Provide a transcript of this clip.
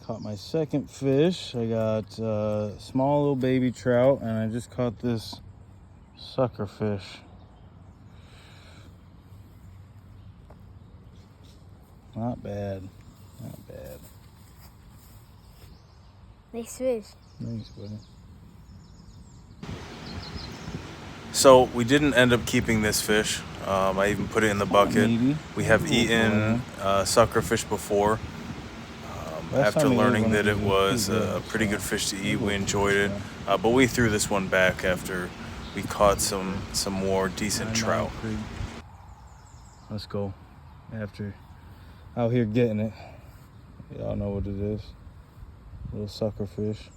Caught my second fish. I got small little baby trout, and I just caught this suckerfish. Not bad, not bad. Nice fish. Thanks, buddy. So we didn't end up keeping this fish. I even put it in the bucket. We have eaten suckerfish before. After learning that it was a pretty good fish to eat, we enjoyed it. But we threw this one back after we caught some more decent trout. Let's go. After out here getting it. Y'all know what it is. Little suckerfish.